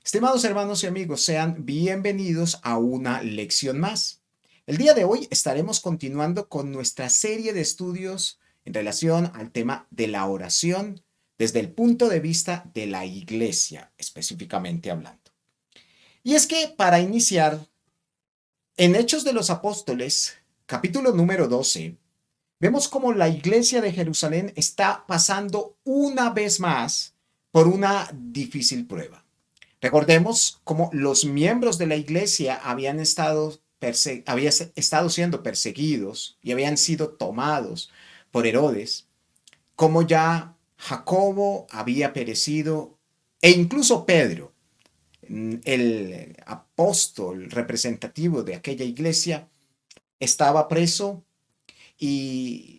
Estimados hermanos y amigos, sean bienvenidos a una lección más. El día de hoy estaremos continuando con nuestra serie de estudios en relación al tema de la oración desde el punto de vista de la iglesia, específicamente hablando. Y es que para iniciar, en Hechos de los Apóstoles, capítulo número 12, vemos cómo la iglesia de Jerusalén está pasando una vez más por una difícil prueba. Recordemos cómo los miembros de la iglesia habían estado siendo perseguidos y habían sido tomados por Herodes, cómo ya Jacobo había perecido e incluso Pedro, el apóstol representativo de aquella iglesia, estaba preso y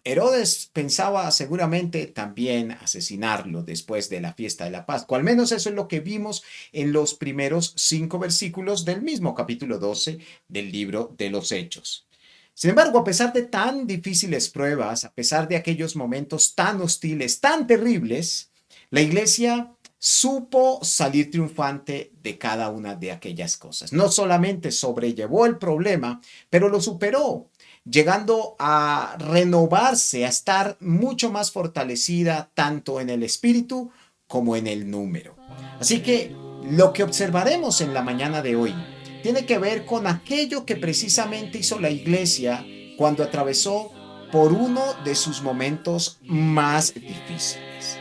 Herodes pensaba seguramente también asesinarlo después de la fiesta de la Pascua. Al menos eso es lo que vimos en los primeros 5 versículos del mismo capítulo 12 del libro de los Hechos. Sin embargo, a pesar de tan difíciles pruebas, a pesar de aquellos momentos tan hostiles, tan terribles, la iglesia supo salir triunfante de cada una de aquellas cosas. No solamente sobrellevó el problema, pero lo superó, llegando a renovarse, a estar mucho más fortalecida tanto en el espíritu como en el número. Así que lo que observaremos en la mañana de hoy tiene que ver con aquello que precisamente hizo la iglesia cuando atravesó por uno de sus momentos más difíciles.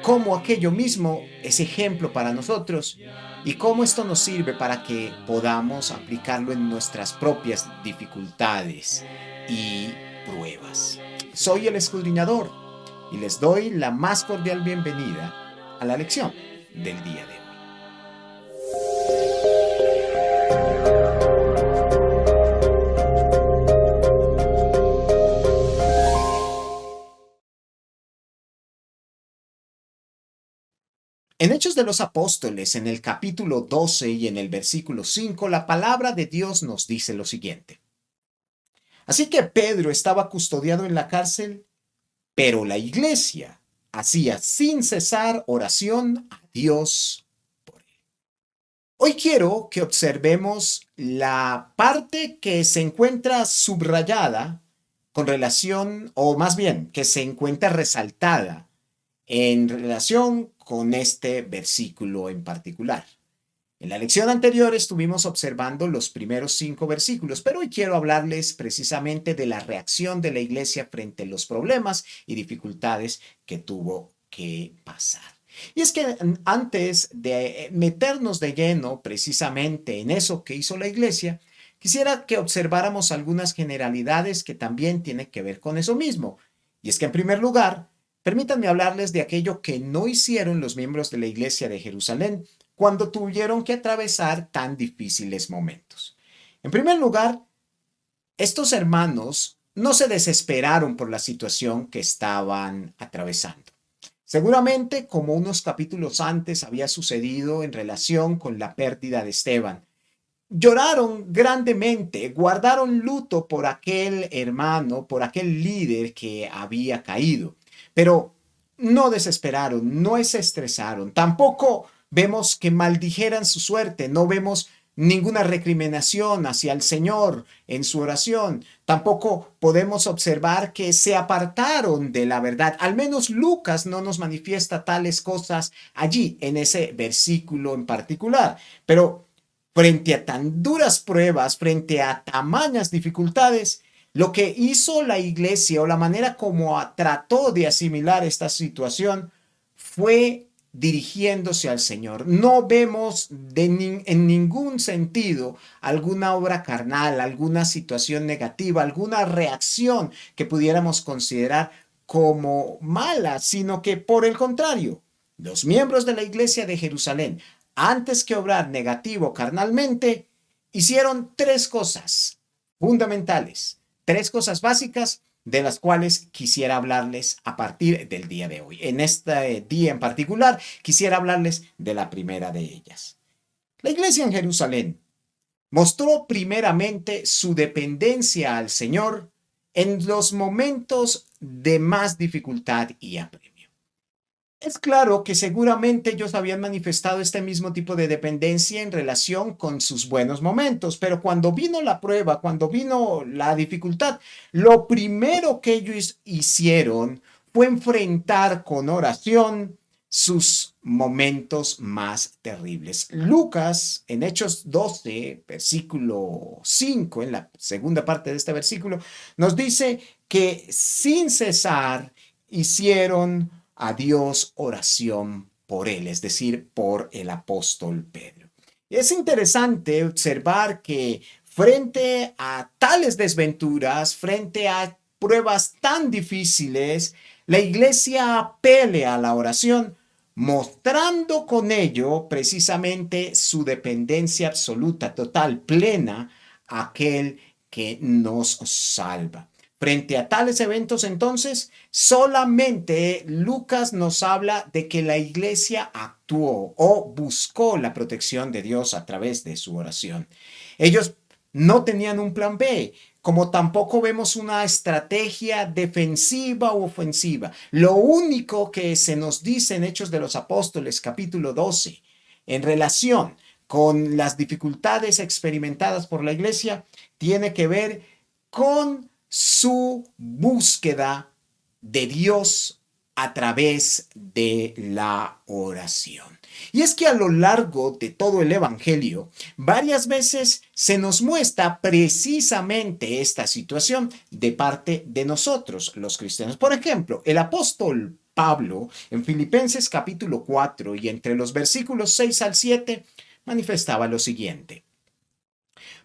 Cómo aquello mismo es ejemplo para nosotros y cómo esto nos sirve para que podamos aplicarlo en nuestras propias dificultades y pruebas. Soy el escudriñador y les doy la más cordial bienvenida a la lección del día de hoy. En Hechos de los Apóstoles, en el capítulo 12 y en el versículo 5, la palabra de Dios nos dice lo siguiente. Así que Pedro estaba custodiado en la cárcel, pero la iglesia hacía sin cesar oración a Dios por él. Hoy quiero que observemos la parte que se encuentra subrayada con relación, o más bien, que se encuentra resaltada en relación con este versículo en particular. En la lección anterior estuvimos observando los primeros 5 versículos, pero hoy quiero hablarles precisamente de la reacción de la iglesia frente a los problemas y dificultades que tuvo que pasar. Y es que antes de meternos de lleno precisamente en eso que hizo la iglesia, quisiera que observáramos algunas generalidades que también tienen que ver con eso mismo. Y es que en primer lugar, permítanme hablarles de aquello que no hicieron los miembros de la iglesia de Jerusalén cuando tuvieron que atravesar tan difíciles momentos. En primer lugar, estos hermanos no se desesperaron por la situación que estaban atravesando. Seguramente, como unos capítulos antes había sucedido en relación con la pérdida de Esteban, lloraron grandemente, guardaron luto por aquel hermano, por aquel líder que había caído, pero no desesperaron, no se estresaron, tampoco vemos que maldijeran su suerte, no vemos ninguna recriminación hacia el Señor en su oración, tampoco podemos observar que se apartaron de la verdad, al menos Lucas no nos manifiesta tales cosas allí en ese versículo en particular, pero frente a tan duras pruebas, frente a tamañas dificultades, lo que hizo la iglesia o la manera como trató de asimilar esta situación fue dirigiéndose al Señor. No vemos en ningún sentido alguna obra carnal, alguna situación negativa, alguna reacción que pudiéramos considerar como mala, sino que por el contrario, los miembros de la iglesia de Jerusalén, antes que obrar negativo carnalmente, hicieron 3 cosas fundamentales, 3 cosas básicas de las cuales quisiera hablarles a partir del día de hoy. En este día en particular, quisiera hablarles de la primera de ellas. La iglesia en Jerusalén mostró primeramente su dependencia al Señor en los momentos de más dificultad y apremio. Es claro que seguramente ellos habían manifestado este mismo tipo de dependencia en relación con sus buenos momentos, pero cuando vino la prueba, cuando vino la dificultad, lo primero que ellos hicieron fue enfrentar con oración sus momentos más terribles. Lucas, en Hechos 12, versículo 5, en la segunda parte de este versículo, nos dice que sin cesar hicieron a Dios oración por él, es decir, por el apóstol Pedro. Es interesante observar que frente a tales desventuras, frente a pruebas tan difíciles, la iglesia apele a la oración, mostrando con ello precisamente su dependencia absoluta, total, plena, a aquel que nos salva. Frente a tales eventos, entonces, solamente Lucas nos habla de que la iglesia actuó o buscó la protección de Dios a través de su oración. Ellos no tenían un plan B, como tampoco vemos una estrategia defensiva u ofensiva. Lo único que se nos dice en Hechos de los Apóstoles, capítulo 12, en relación con las dificultades experimentadas por la iglesia, tiene que ver con su búsqueda de Dios a través de la oración. Y es que a lo largo de todo el Evangelio, varias veces se nos muestra precisamente esta situación de parte de nosotros, los cristianos. Por ejemplo, el apóstol Pablo, en Filipenses capítulo 4 y entre los versículos 6 al 7, manifestaba lo siguiente: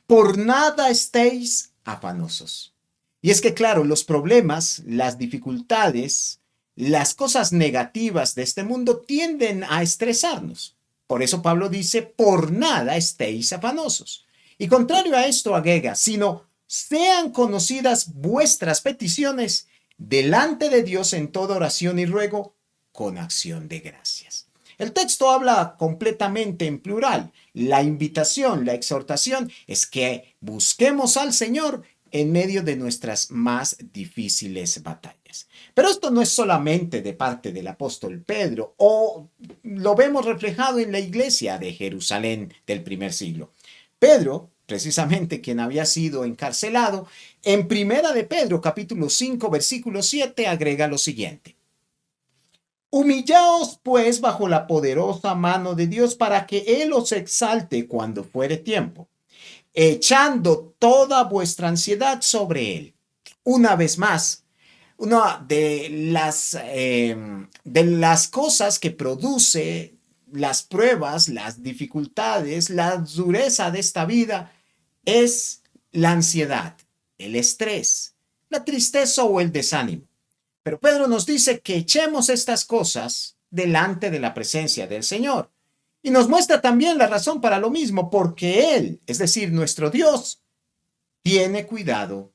por nada estéis afanosos. Y es que, claro, los problemas, las dificultades, las cosas negativas de este mundo tienden a estresarnos. Por eso Pablo dice, por nada estéis afanosos. Y contrario a esto agrega, sino sean conocidas vuestras peticiones delante de Dios en toda oración y ruego con acción de gracias. El texto habla completamente en plural. La invitación, la exhortación es que busquemos al Señor en medio de nuestras más difíciles batallas. Pero esto no es solamente de parte del apóstol Pedro, o lo vemos reflejado en la iglesia de Jerusalén del primer siglo. Pedro, precisamente quien había sido encarcelado, en Primera de Pedro, capítulo 5, versículo 7, agrega lo siguiente: humillaos pues bajo la poderosa mano de Dios para que Él os exalte cuando fuere tiempo, echando toda vuestra ansiedad sobre Él. Una vez más, una de las cosas que produce las pruebas, las dificultades, la dureza de esta vida es la ansiedad, el estrés, la tristeza o el desánimo. Pero Pedro nos dice que echemos estas cosas delante de la presencia del Señor. Y nos muestra también la razón para lo mismo, porque Él, es decir, nuestro Dios, tiene cuidado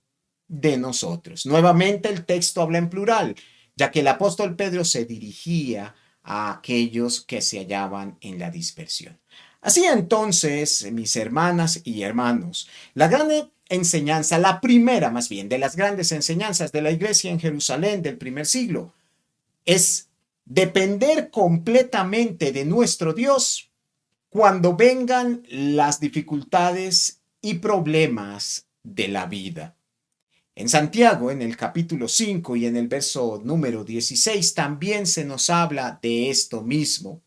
de nosotros. Nuevamente el texto habla en plural, ya que el apóstol Pedro se dirigía a aquellos que se hallaban en la dispersión. Así entonces, mis hermanas y hermanos, la gran enseñanza, la primera más bien de las grandes enseñanzas de la iglesia en Jerusalén del primer siglo, es depender completamente de nuestro Dios cuando vengan las dificultades y problemas de la vida. En Santiago, en el capítulo 5 y en el verso número 16, también se nos habla de esto mismo.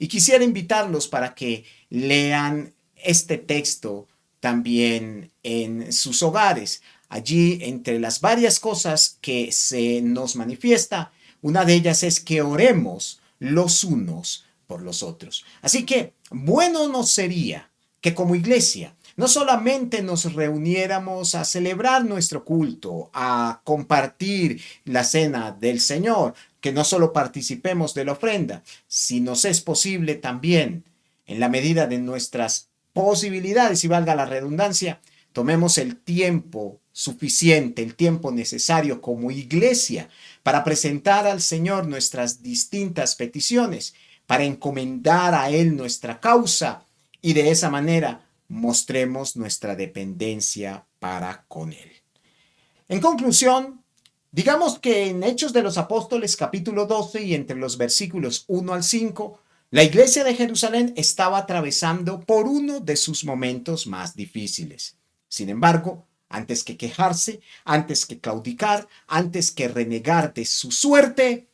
Y quisiera invitarlos para que lean este texto también en sus hogares. Allí, entre las varias cosas que se nos manifiesta, una de ellas es que oremos los unos por los otros. Así que, bueno nos sería que como iglesia no solamente nos reuniéramos a celebrar nuestro culto, a compartir la cena del Señor, que no solo participemos de la ofrenda, si nos es posible también, en la medida de nuestras posibilidades, y valga la redundancia, tomemos el tiempo suficiente, el tiempo necesario como iglesia para presentar al Señor nuestras distintas peticiones, para encomendar a Él nuestra causa y de esa manera mostremos nuestra dependencia para con Él. En conclusión, Digamos que en Hechos de los Apóstoles capítulo 12 y entre los versículos 1 al 5, la iglesia de Jerusalén estaba atravesando por uno de sus momentos más difíciles. Sin embargo, antes que quejarse, antes que claudicar, antes que renegar de su suerte,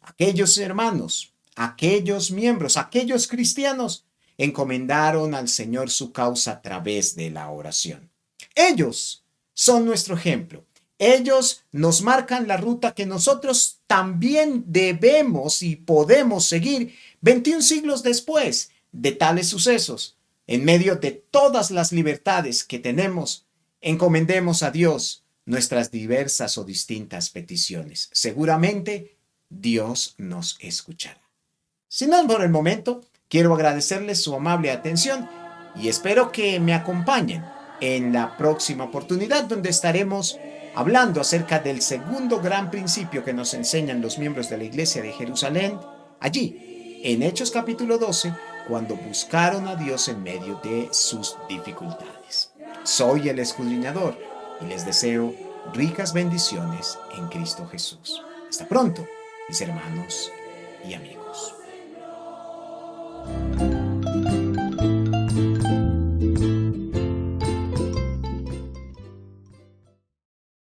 aquellos hermanos, aquellos miembros, aquellos cristianos encomendaron al Señor su causa a través de la oración. Ellos son nuestro ejemplo. Ellos nos marcan la ruta que nosotros también debemos y podemos seguir 21 siglos después de tales sucesos. En medio de todas las libertades que tenemos, encomendemos a Dios nuestras diversas o distintas peticiones. Seguramente Dios nos escuchará. Sin más por el momento, quiero agradecerles su amable atención y espero que me acompañen en la próxima oportunidad donde estaremos hablando acerca del segundo gran principio que nos enseñan los miembros de la Iglesia de Jerusalén, allí, en Hechos capítulo 12, cuando buscaron a Dios en medio de sus dificultades. Soy el escudriñador y les deseo ricas bendiciones en Cristo Jesús. Hasta pronto, mis hermanos y amigos.